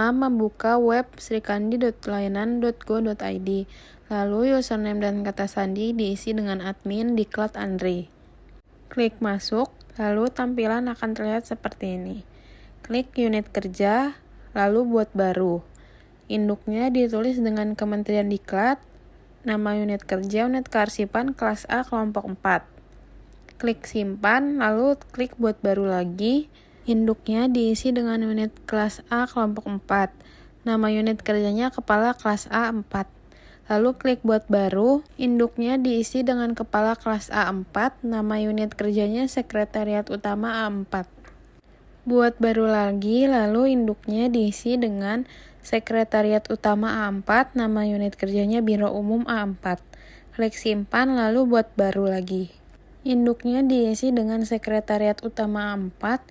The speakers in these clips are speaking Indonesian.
pertama, membuka web srikandi.layanan.go.id. Lalu username dan kata sandi diisi dengan admin Diklat Andre. Klik masuk, lalu tampilan akan terlihat seperti ini. Klik unit kerja, lalu buat baru. Induknya ditulis dengan Kementerian Diklat, nama unit kerja unit kearsipan kelas A kelompok 4. Klik simpan, lalu klik buat baru lagi. Induknya diisi dengan unit kelas A kelompok 4. Nama unit kerjanya kepala kelas A4. Lalu klik buat baru. Induknya diisi dengan kepala kelas A4. Nama unit kerjanya sekretariat utama A4. Buat baru lagi, lalu induknya diisi dengan sekretariat utama A4. Nama unit kerjanya Biro Umum A4. Klik simpan, lalu buat baru lagi. Induknya diisi dengan sekretariat utama A4.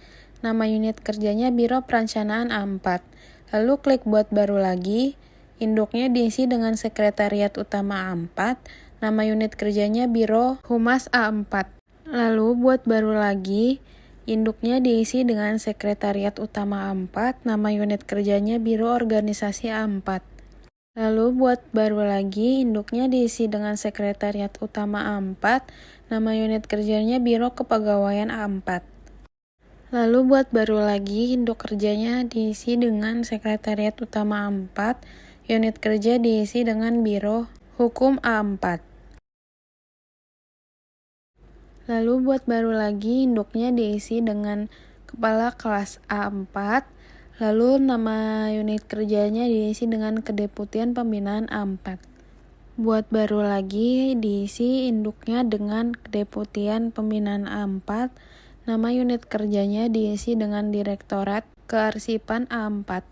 Nama unit kerjanya Biro Perencanaan A4. Lalu klik buat baru lagi. Induknya diisi dengan sekretariat utama A4. Nama unit kerjanya Biro Humas A4. Lalu buat baru lagi. Induknya diisi dengan sekretariat utama A4. Nama unit kerjanya Biro Organisasi A4. Lalu buat baru lagi. Induknya diisi dengan sekretariat utama A4. Nama unit kerjanya Biro Kepegawaian A4. Lalu buat baru lagi, induk kerjanya diisi dengan sekretariat utama A4, unit kerja diisi dengan Biro Hukum A4. Lalu buat baru lagi, induknya diisi dengan kepala kelas A4, lalu nama unit kerjanya diisi dengan Kedeputian Pembinaan A4. Buat baru lagi, diisi induknya dengan Kedeputian Pembinaan A4, nama unit kerjanya diisi dengan Direktorat Kearsipan A4.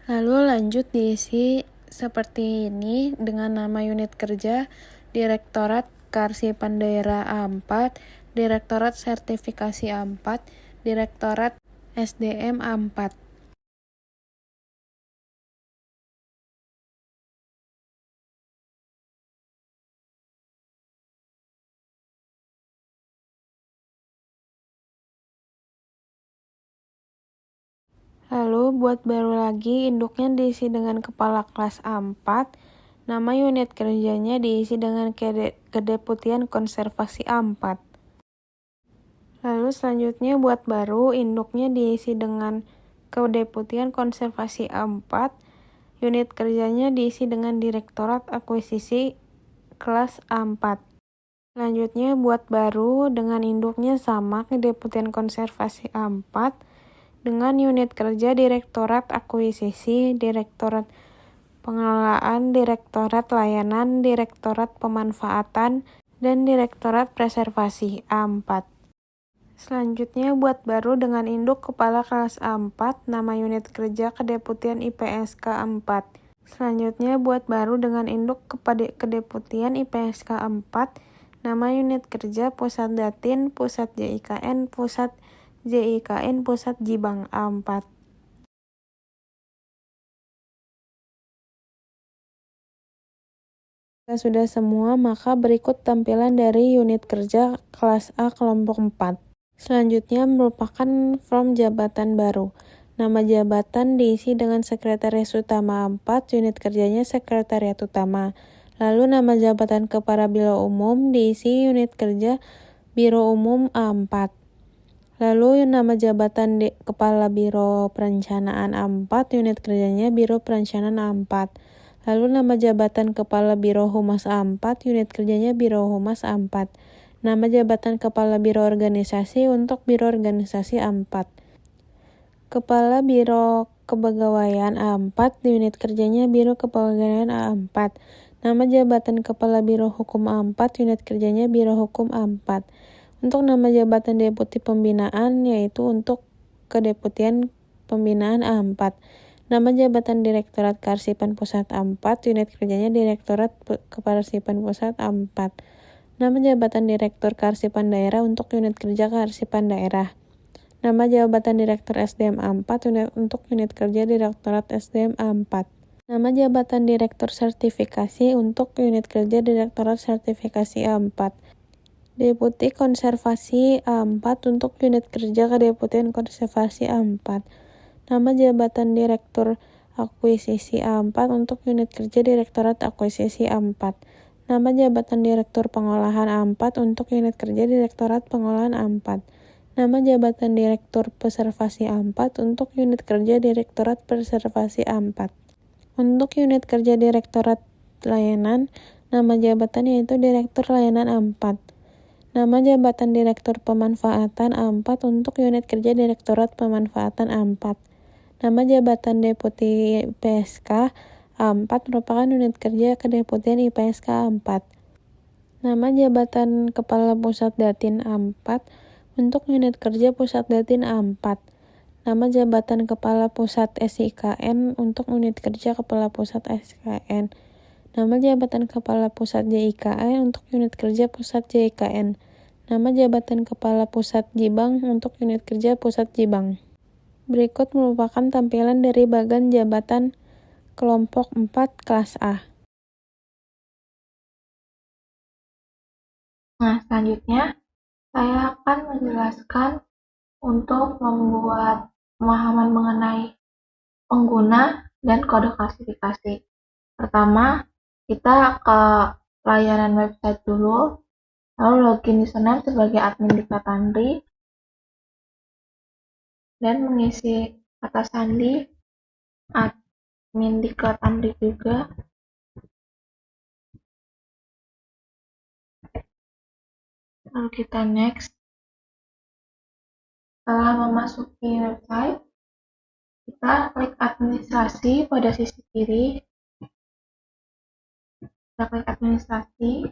Lalu lanjut diisi seperti ini dengan nama unit kerja Direktorat Kearsipan Daerah A4, Direktorat Sertifikasi A4, Direktorat SDM A4. Lalu buat baru lagi, induknya diisi dengan kepala kelas A4, nama unit kerjanya diisi dengan Kedeputian Konservasi A4. Lalu selanjutnya buat baru, induknya diisi dengan Kedeputian Konservasi A4, unit kerjanya diisi dengan Direktorat Akuisisi kelas A4. Selanjutnya buat baru dengan induknya sama Kedeputian Konservasi A4, dengan unit kerja Direktorat Akuisisi, Direktorat Pengelolaan, Direktorat Layanan, Direktorat Pemanfaatan, dan Direktorat Preservasi A4. Selanjutnya buat baru dengan induk kepala kelas A4, nama unit kerja Kedeputian IPSK A4. Selanjutnya buat baru dengan induk Kedeputian IPSK A4, nama unit kerja Pusat Datin, Pusat JIKN, Pusat JIKN Pusat Jibang A4. Jika sudah semua, maka berikut tampilan dari unit kerja kelas A kelompok 4. Selanjutnya merupakan form jabatan baru. Nama jabatan diisi dengan Sekretaris Utama A4, unit kerjanya Sekretariat Utama. Lalu nama jabatan Kepala Biro Umum diisi unit kerja Biro Umum A4. Lalu nama jabatan Kepala Biro Perencanaan A4, unit kerjanya Biro Perencanaan A4. Lalu nama jabatan Kepala Biro Humas A4, unit kerjanya Biro Humas A4. Nama jabatan Kepala Biro Organisasi untuk Biro Organisasi A4. Kepala Biro Kepegawaian A4, unit kerjanya Biro Kepegawaian A4. Nama jabatan Kepala Biro Hukum A4, unit kerjanya Biro Hukum A4. Untuk nama jabatan Deputi Pembinaan, yaitu untuk Kedeputian Pembinaan A4. Nama jabatan Direktorat Kearsipan Pusat A4, unit kerjanya Direktorat Kearsipan Pusat A4. Nama jabatan Direktur Kearsipan Daerah untuk unit kerja Kearsipan Daerah. Nama jabatan Direktur SDM A4 untuk unit kerja Direktorat SDM A4. Nama jabatan Direktur Sertifikasi untuk unit kerja Direktorat Sertifikasi A4. Deputi Konservasi A4 untuk unit kerja Kedeputian Konservasi A4. Nama jabatan Direktur akuisisi A4 untuk unit kerja Direktorat Akuisisi A4. Nama jabatan Direktur Pengolahan A4 untuk unit kerja Direktorat Pengolahan A4. Nama jabatan Direktur Preservasi A4 untuk unit kerja Direktorat Preservasi A4. Untuk unit kerja Direktorat Layanan, nama jabatan yaitu Direktur Layanan A4. Nama jabatan Direktur Pemanfaatan A4 untuk unit kerja Direktorat Pemanfaatan A4. Nama jabatan Deputi IPSK A4 merupakan unit kerja Kedeputian IPSK A4. Nama jabatan Kepala Pusat Datin A4 untuk unit kerja Pusat Datin A4. Nama jabatan Kepala Pusat SIKN untuk unit kerja Kepala Pusat SIKN. Nama jabatan Kepala Pusat JIKN untuk unit kerja Pusat JIKN. Nama jabatan Kepala Pusat Jibang untuk unit kerja Pusat Jibang. Berikut merupakan tampilan dari bagan jabatan kelompok 4 kelas A. Nah, selanjutnya saya akan menjelaskan untuk membuat pemahaman mengenai pengguna dan kode klasifikasi. Pertama, kita ke layanan website dulu, lalu login username sebagai admin di Klat Andri, dan mengisi kata sandi admin di Klat Andri juga. Lalu kita next. Setelah memasuki website, kita klik administrasi pada sisi kiri. Kita klik administrasi,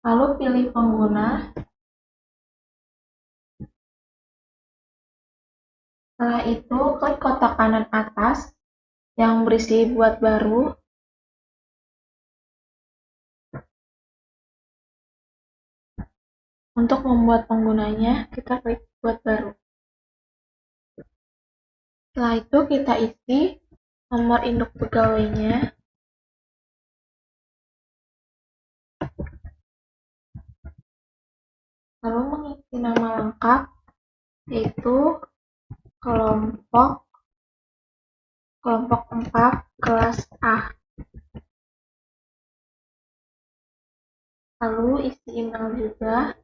lalu pilih pengguna. Setelah itu, klik kotak kanan atas yang berisi buat baru. Untuk membuat penggunanya, kita klik buat baru. Setelah itu, kita isi nomor induk pegawainya. Lalu mengisi nama lengkap, yaitu kelompok 4 kelas A. Lalu isi email juga.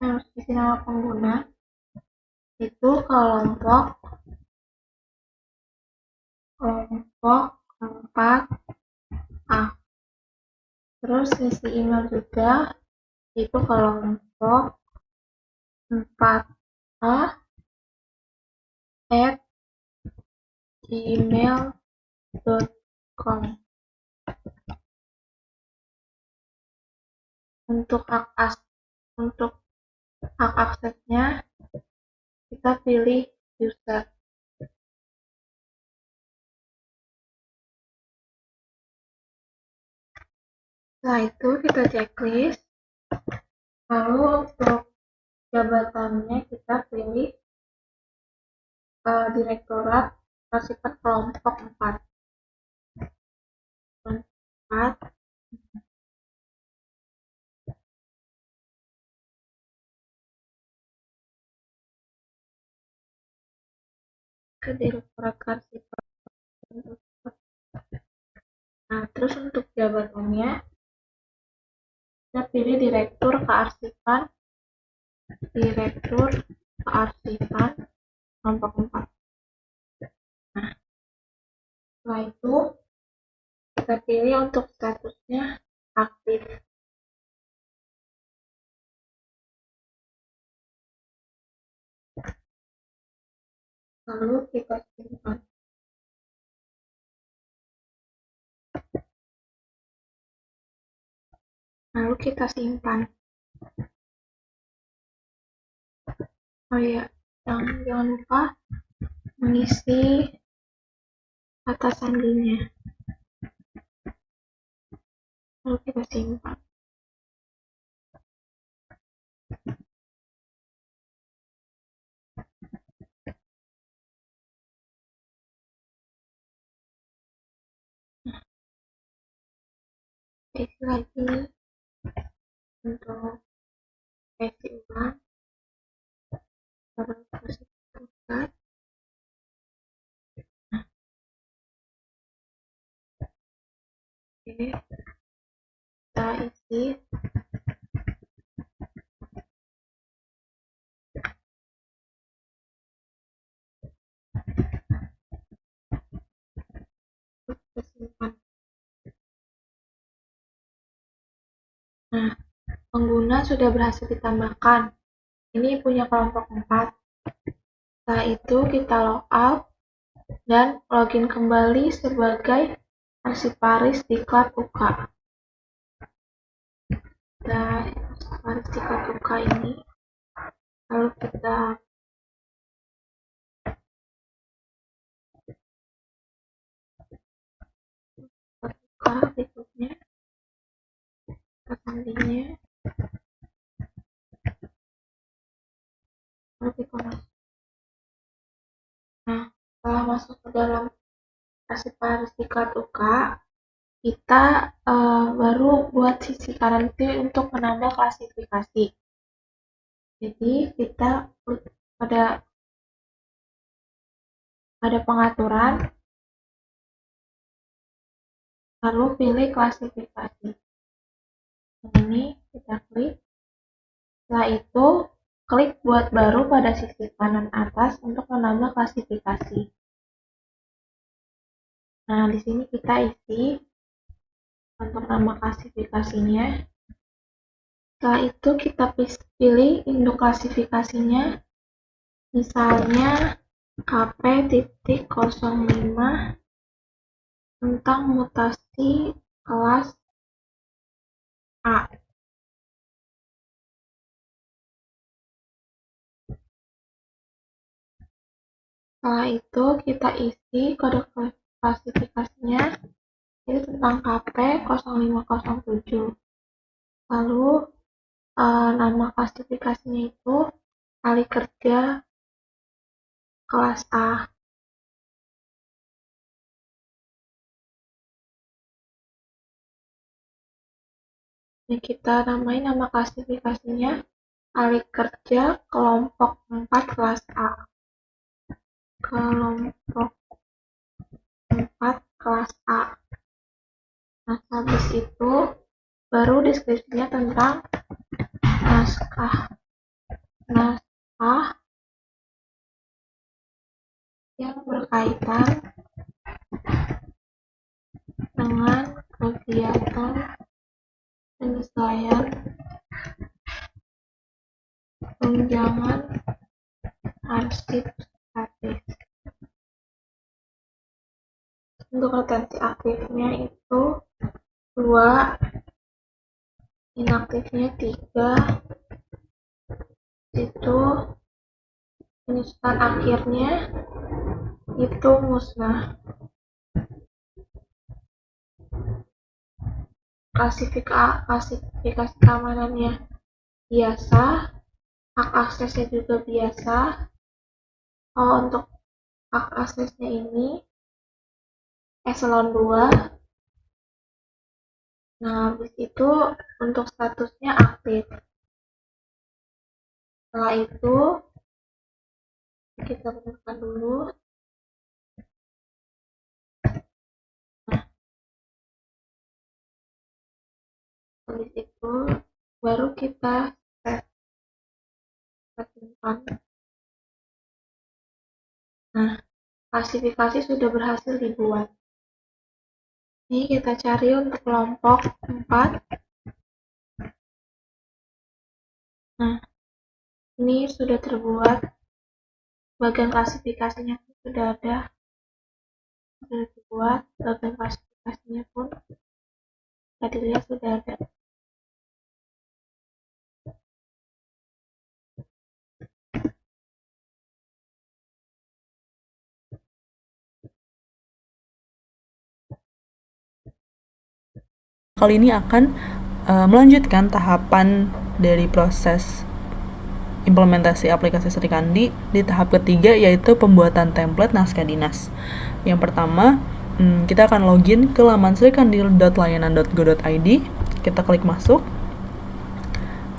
Harus isi nama pengguna, itu kelompok 4 A. Terus isi email juga, itu kelompok 4A @gmail.com. Untuk hak aksesnya, kita pilih user. Setelah itu kita checklist. Lalu untuk jabatannya kita pilih Direktorat Arsipek kelompok 4. Ke Direktorat Arsipek. Nah, terus untuk jabatannya kita pilih Direktur Kearsipan kelompok 4. Nah, setelah itu kita pilih untuk statusnya aktif. Lalu kita simpan. Oh iya, jangan lupa mengisi kata sandinya. Lalu kita simpan. Isi lagi untuk isi ulang. Terus Oke, kita isi. Kita simpan. Nah, pengguna sudah berhasil ditambahkan. Ini punya kelompok 4. Setelah itu kita logout dan login kembali sebagai arsiparis di Cloud UK. Nah, arsiparis di Cloud UK ini, lalu kita buka berikutnya, sandinya, lalu kita masuk. Nah, setelah masuk ke dalam arsiparis di Cloud UK, kita baru buat sisi kanan kiri untuk menambah klasifikasi. Jadi kita pada pengaturan, lalu pilih klasifikasi. Ini kita klik. Setelah itu klik buat baru pada sisi kanan atas untuk menambah klasifikasi. Nah, di sini kita isi untuk nama klasifikasinya. Setelah itu kita pilih induk klasifikasinya, misalnya KP.05 tentang mutasi kelas A. Setelah itu kita isi kode klasifikasinya, itu tentang KP0507. Lalu nama klasifikasinya itu kali kerja kelas A. Ini kita namai nama klasifikasinya kali kerja kelompok 4 kelas A. Kelompok 4 kelas A. Nah, habis itu baru deskripsinya tentang naskah yang berkaitan dengan kegiatan penyesuaian tunjangan arsip statis. Untuk retensi aktifnya itu 2, inaktifnya 3, itu penyusutan akhirnya itu musnah. Klasifikasi keamanannya biasa, hak aksesnya juga biasa. Untuk hak aksesnya ini eselon 2. Nah, habis itu untuk statusnya aktif. Setelah itu kita benarkan dulu. Nah, habis itu baru kita simpan. Nah, klasifikasi sudah berhasil dibuat. Ini kita cari untuk kelompok 4. Nah, ini sudah terbuat. Bagian klasifikasinya pun sudah ada. Sudah dibuat. Bagian klasifikasinya pun bisa dilihat sudah ada. Kali ini akan melanjutkan tahapan dari proses implementasi aplikasi Sri Kandi di tahap ketiga, yaitu pembuatan template naskah dinas. Yang pertama, kita akan login ke laman srikandi.layanan.go.id. Kita klik masuk.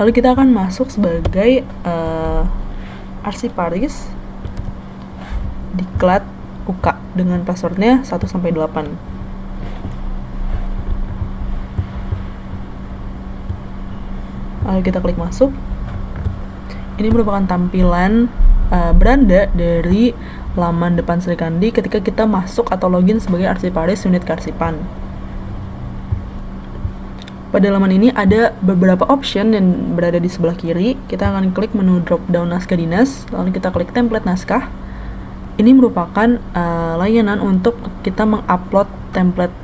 Lalu kita akan masuk sebagai arsiparis di Cloud UK dengan passwordnya 1-8. Lalu kita klik masuk. Ini merupakan tampilan beranda dari laman depan Sri Kandi ketika kita masuk atau login sebagai arsiparis unit kearsipan. Pada laman ini ada beberapa option yang berada di sebelah kiri. Kita akan klik menu drop down naskah dinas, lalu kita klik template naskah. Ini merupakan layanan untuk kita mengupload template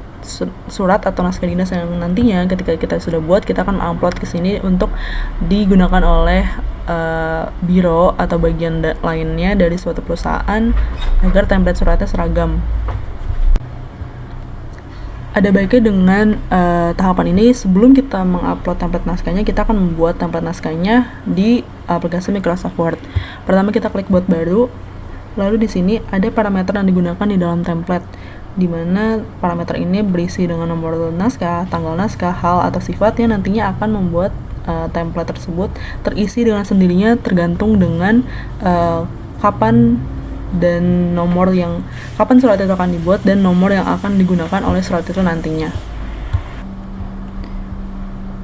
surat atau naskah dinas yang nantinya ketika kita sudah buat, kita akan upload ke sini untuk digunakan oleh biro atau bagian lainnya dari suatu perusahaan agar template suratnya seragam. Ada baiknya dengan tahapan ini, sebelum kita mengupload template naskahnya, kita akan membuat template naskahnya di aplikasi Microsoft Word. Pertama kita klik buat baru, lalu di sini ada parameter yang digunakan di dalam template, di mana parameter ini berisi dengan nomor naskah, tanggal naskah, hal atau sifat yang nantinya akan membuat template tersebut terisi dengan sendirinya tergantung dengan kapan dan nomor yang kapan surat itu akan dibuat dan nomor yang akan digunakan oleh surat itu nantinya.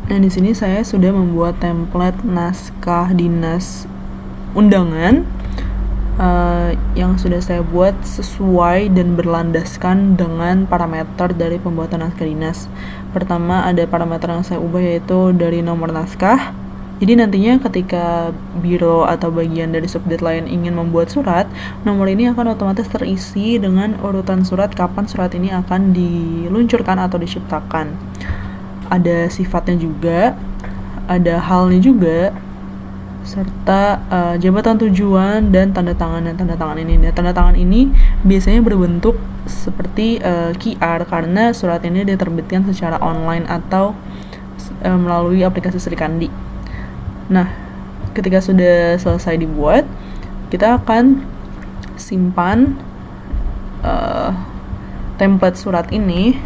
Nah, di sini saya sudah membuat template naskah dinas undangan yang sudah saya buat sesuai dan berlandaskan dengan parameter dari pembuatan naskah dinas. Pertama ada parameter yang saya ubah, yaitu dari nomor naskah. Jadi nantinya ketika biro atau bagian dari subdit lain ingin membuat surat, nomor ini akan otomatis terisi dengan urutan surat kapan surat ini akan diluncurkan atau diciptakan. Ada sifatnya juga, ada halnya juga, serta jabatan tujuan dan tanda tangan ini. Nah, tanda tangan ini biasanya berbentuk seperti QR karena surat ini diterbitkan secara online atau melalui aplikasi Sri Kandi. Nah, ketika sudah selesai dibuat, kita akan simpan template surat ini,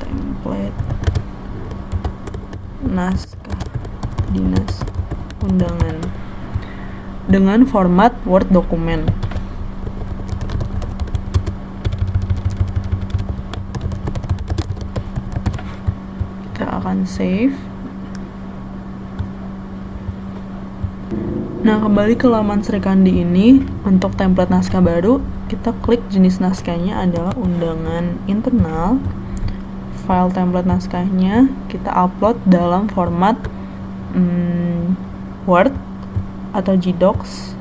template naskah dinas undangan dengan format Word dokumen. Kita akan save. Nah, kembali ke laman Sri Kandi ini, untuk template naskah baru, kita klik jenis naskahnya adalah undangan internal. File template naskahnya kita upload dalam format Word atau Gdocs.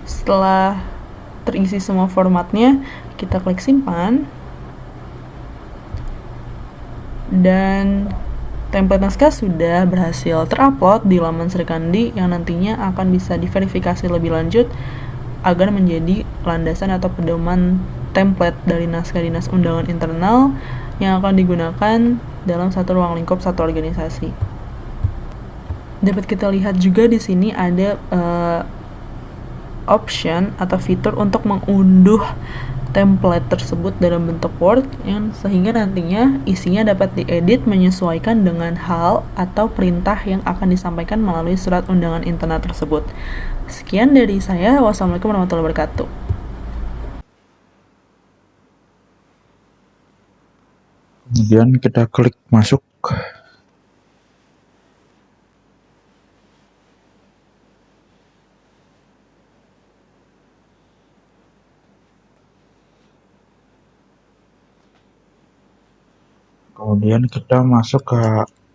Setelah terisi semua formatnya, kita klik simpan. Dan template naskah sudah berhasil terupload di laman Sri Kandi yang nantinya akan bisa diverifikasi lebih lanjut agar menjadi landasan atau pedoman template dari naskah dinas undangan internal yang akan digunakan dalam satu ruang lingkup satu organisasi. Dapat kita lihat juga di sini ada option atau fitur untuk mengunduh template tersebut dalam bentuk Word yang sehingga nantinya isinya dapat diedit menyesuaikan dengan hal atau perintah yang akan disampaikan melalui surat undangan internal tersebut. Sekian dari saya. Wassalamualaikum warahmatullahi wabarakatuh. Kemudian kita klik masuk. Kemudian kita masuk ke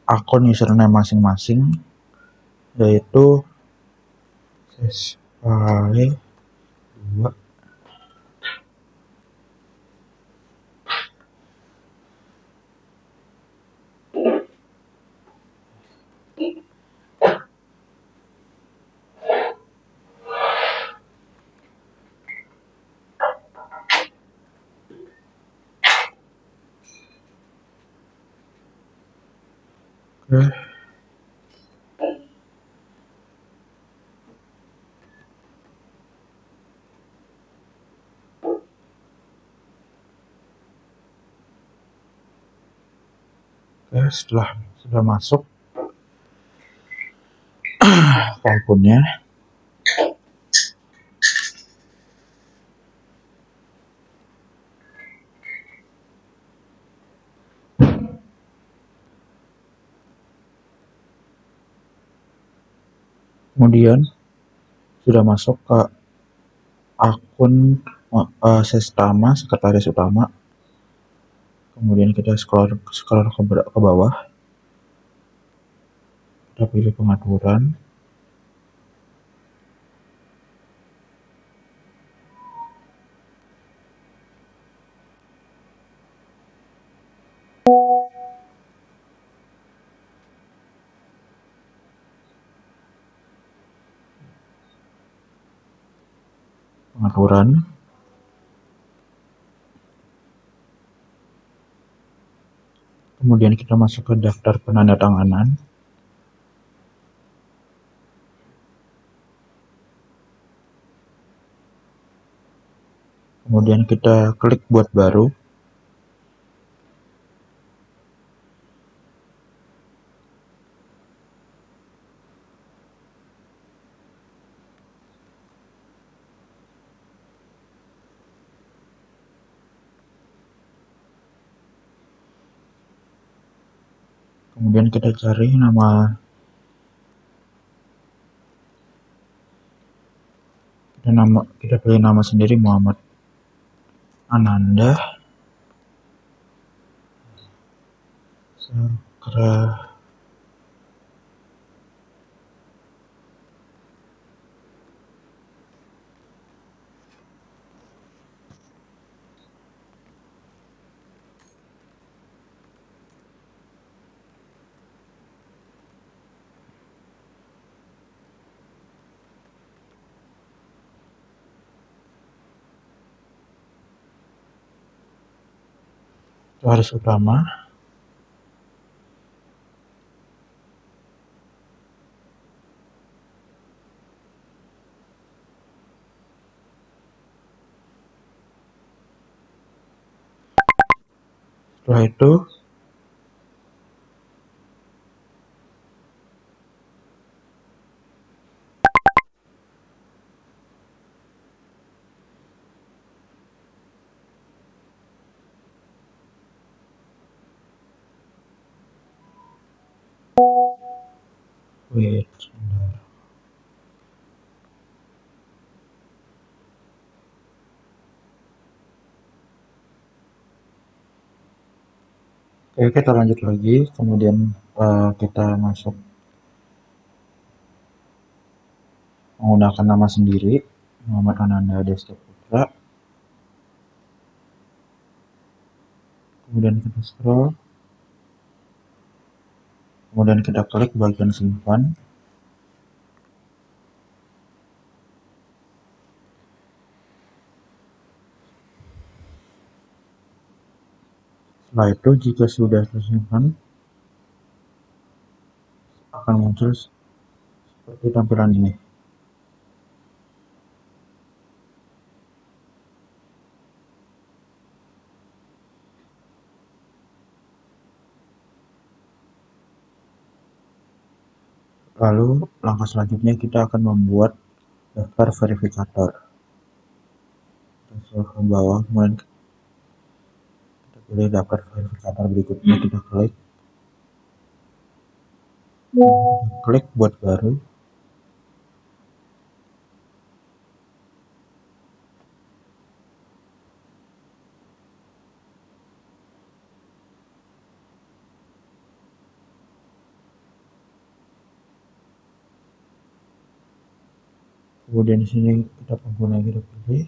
akun username masing-masing, yaitu Sespai 2. Oke. Oke, setelah sudah masuk, akunnya. Kemudian sudah masuk ke akun Sestama, sekretaris utama. Kemudian kita scroll ke bawah. Kita pilih pengaturan. Kemudian kita masuk ke daftar penandatanganan. Kemudian kita klik buat baru. Kemudian kita cari kita pilih nama sendiri, Muhammad Ananda Sakra. Sekretaris utama. Setelah itu sebentar. Oke, kita lanjut lagi. Kemudian kita masuk menggunakan nama sendiri, Muhammad Ananda Destia Putra. Kemudian kita scroll. Kemudian kita klik bagian simpan. Setelah itu, jika sudah tersimpan, akan muncul seperti tampilan ini. Lalu langkah selanjutnya kita akan membuat daftar verifikator. Kita scroll ke bawah, kemudian kita pilih daftar verifikator berikutnya, kita klik buat baru. Kemudian di sini kita pengguna kita pilih.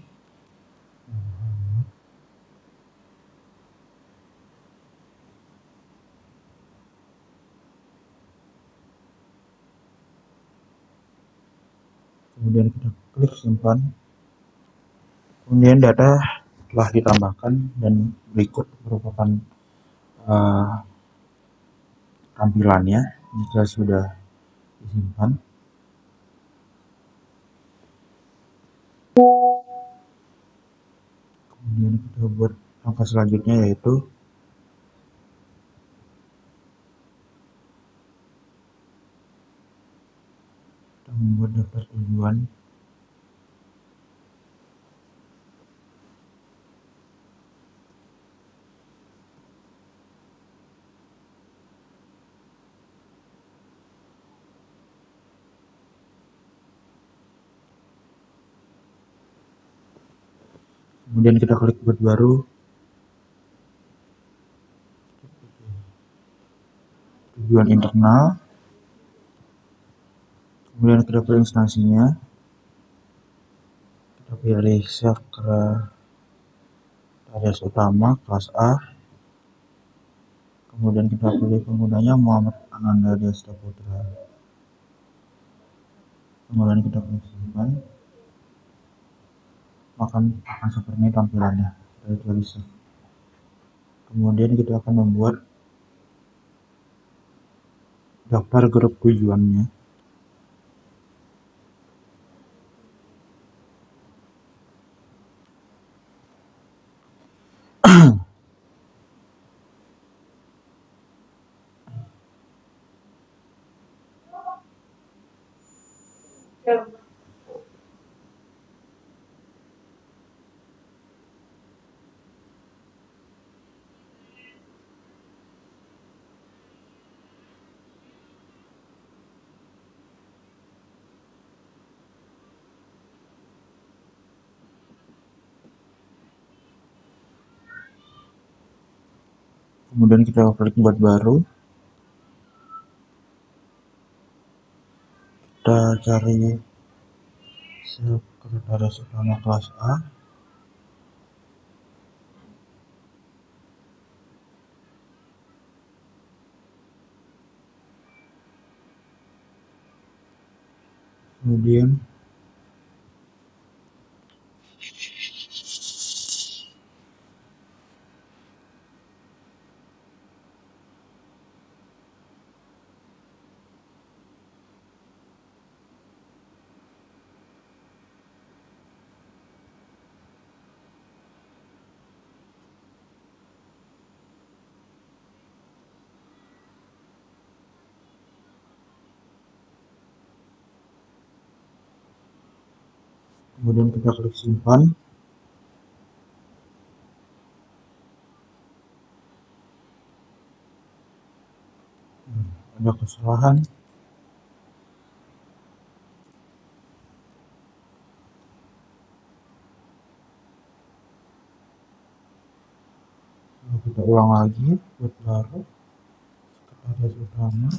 Kemudian kita klik simpan. Kemudian data telah ditambahkan dan berikut merupakan tampilannya jika sudah disimpan. Kemudian kita buat langkah selanjutnya, yaitu kita membuat daftar tujuan. Kemudian kita klik buat baru. Tujuan internal. Kemudian kita pilih instansinya. Kita pilih sekretaris utama kelas A. Kemudian kita pilih penggunanya Muhammad Ananda Desta Putra. Kemudian kita klik simpan. Maka akan seperti ini tampilannya. Kita tulis. Kemudian kita akan membuat daftar grup tujuannya. Kemudian kita klik buat baru. Kita cari sekretaris utama kelas A. Kemudian kita klik simpan. Ada kesalahan. Kita ulang lagi buat baru. Sekretaris utama.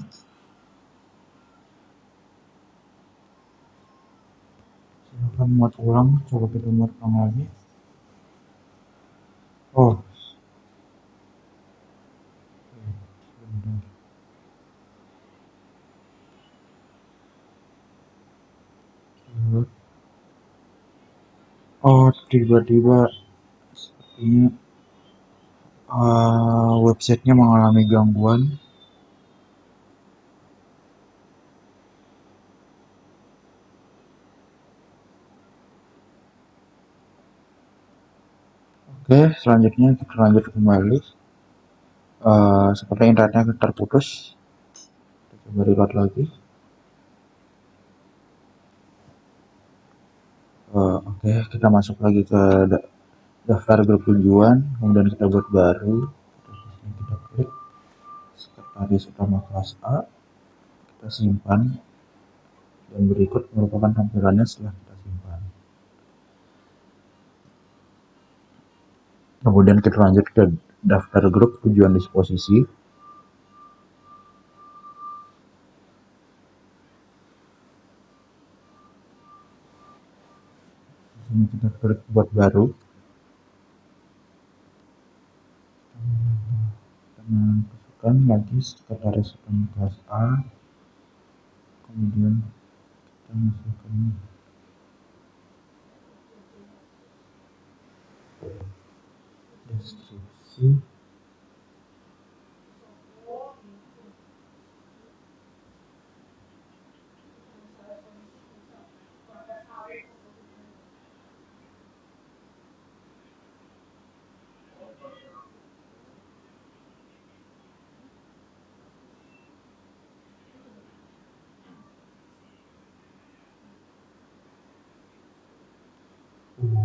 Silahkan muat ulang. Coba kita muat ulang lagi. Oh, sebentar. Oh, tiba-tiba sepertinya websitenya mengalami gangguan. Oke, selanjutnya kita lanjut kembali. Seperti internetnya terputus. Kita coba reload lagi. Oke, kita masuk lagi ke daftar grup tujuan. Kemudian kita buat baru. Kita klik sekretaris utama kelas A. Kita simpan. Dan berikut merupakan tampilannya setelah kita simpan. Kemudian kita lanjut ke daftar grup tujuan disposisi. Di sini kita klik buat baru. Kita masukkan lagi sekretaris utama kelas A. Kemudian kita masukkan deskripsi.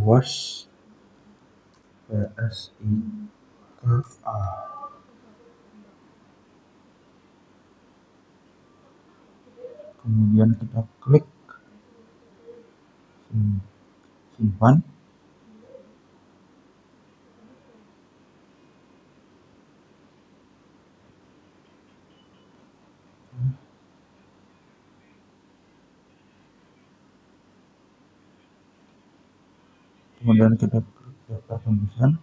was PSIKA. Kemudian kita klik simpan. Kemudian kita klik daftar tembusan.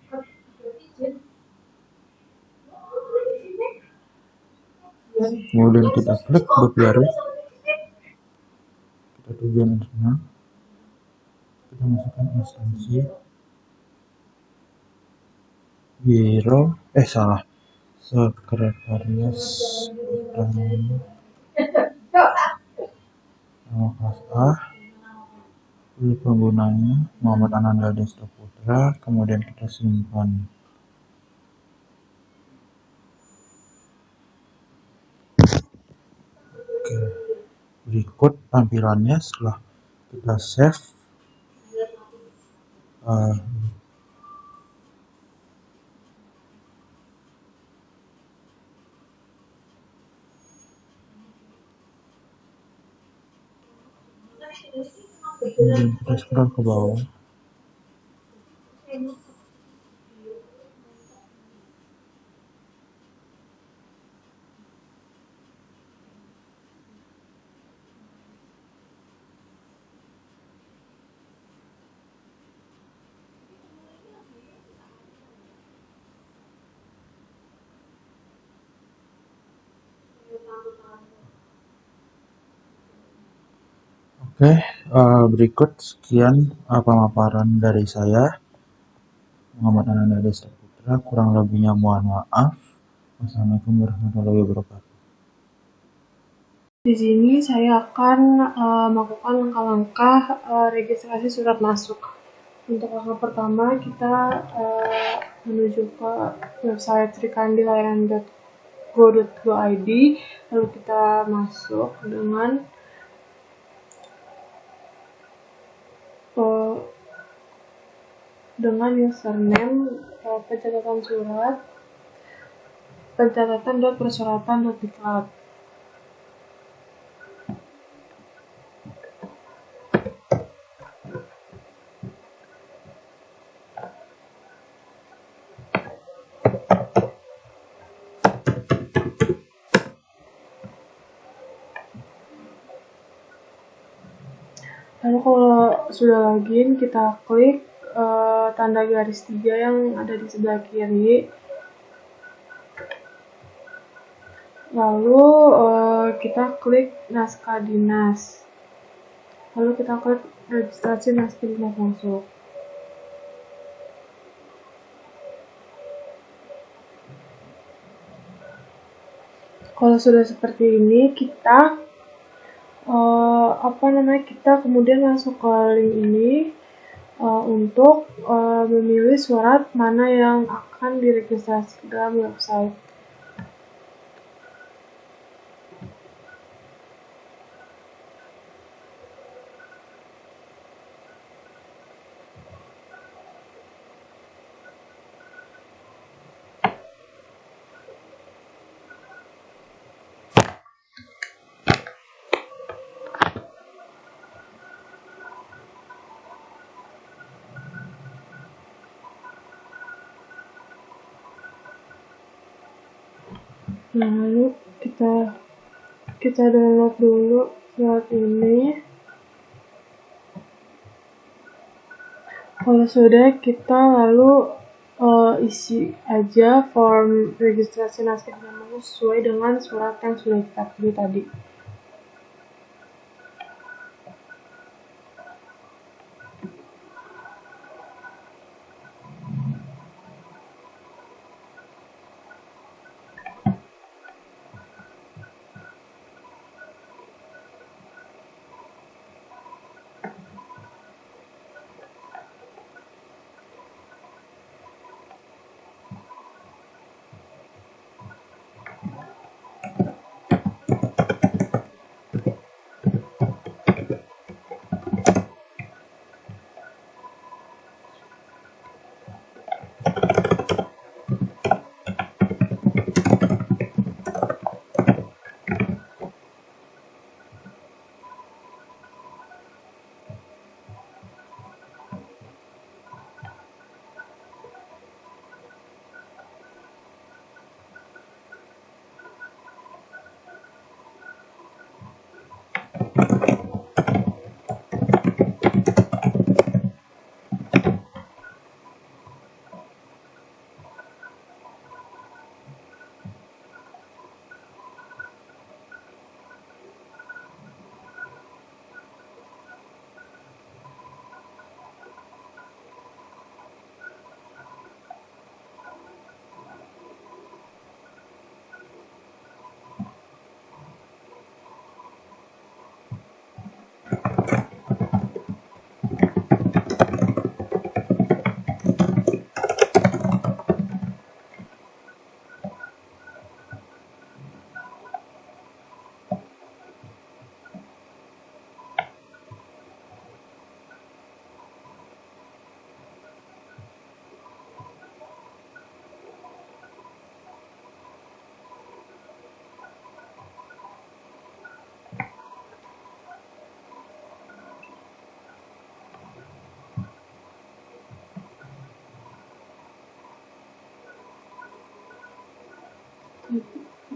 Kemudian kita klik berbaru. Kita tujuan internal. Kita masukkan instansi biro, sekretaris utama, nama kelas A, pilih penggunanya Muhammad Ananda Desta Putra, kemudian kita simpan. Oke, berikut tampilannya setelah kita save. Kemudian kita scroll ke bawah. Oke, berikut sekian pemaparan dari saya, Muhammad Ananda Desta Putra. Kurang lebihnya mohon maaf. Wassalamualaikum warahmatullahi wabarakatuh. Di sini saya akan melakukan langkah-langkah registrasi surat masuk. Untuk langkah pertama, kita menuju ke website srikandi.go.id, lalu kita masuk dengan username pencatatan.persyaratan.diklat. Lalu kalau sudah login, kita klik tanda garis 3 yang ada di sebelah kiri. Lalu kita klik naskah dinas. Lalu kita klik registrasi naskah dinas masuk. Kalau sudah seperti ini, kita kemudian masuk ke link ini untuk memilih surat mana yang akan diregistrasi ke dalam website. Nah, lalu kita download dulu surat ini. Kalau sudah, kita lalu isi aja form registrasi naskah dinas sesuai dengan surat yang sudah kita pilih tadi.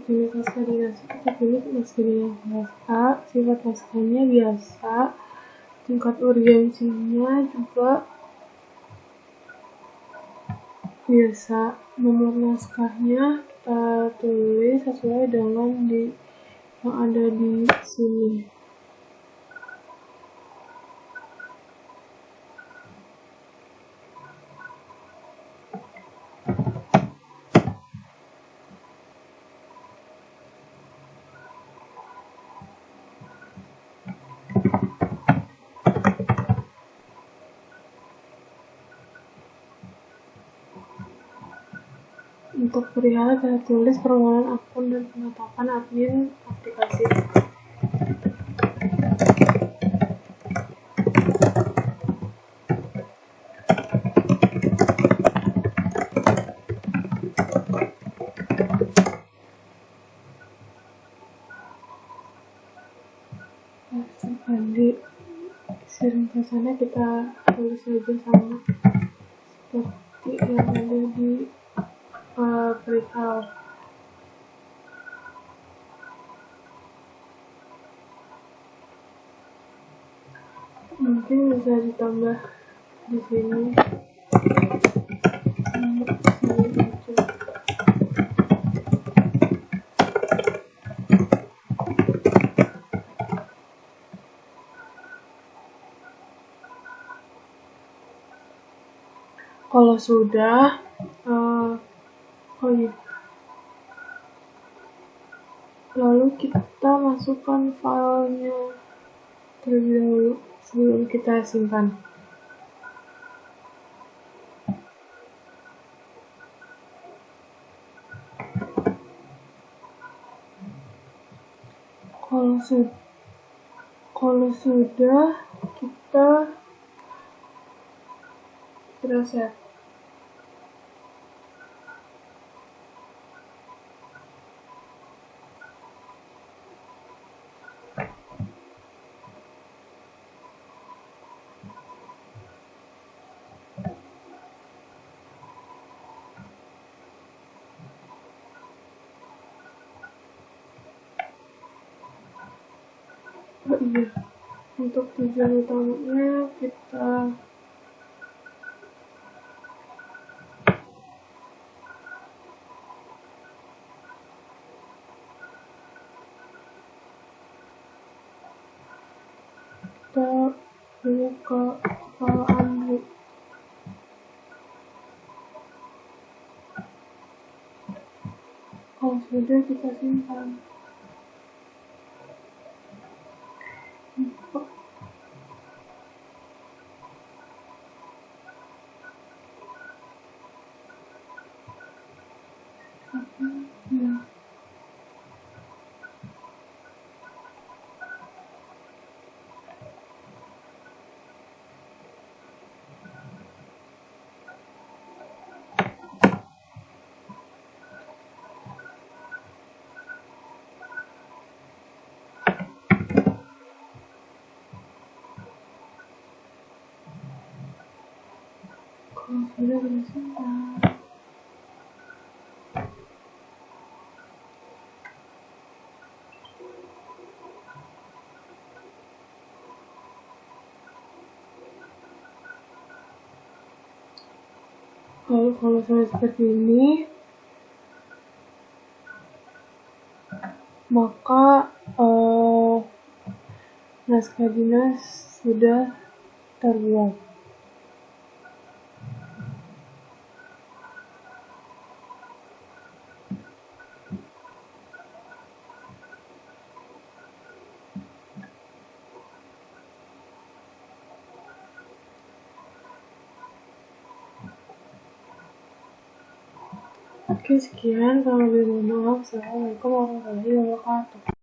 Unit naskah dinasti kita pilih naskah dinasti biasa, sifat naskahnya biasa, tingkat urgensinya juga biasa. Nomor naskahnya kita tulis sesuai dengan yang ada di sini. Untuk perihal cara tulis permohonan akun dan penetapan admin aplikasi. Di ringkasannya kita tulis saja sama seperti yang ada di perihal. Mungkin bisa ditambah di sini. Kalau sudah, lalu kita masukkan filenya terlebih dahulu sebelum kita simpan. Kalau sudah kita save. Untuk tujuan utamanya kita buka kepala Andri. Kalau sudah kita simpan. Kalau sudah kita simpan. Lalu kalau sudah seperti ini, maka naskah dinas sudah terbuat. Oke, sekian. Kalau lebih mohon maaf. Assalamualaikum warahmatullahi wabarakatuh.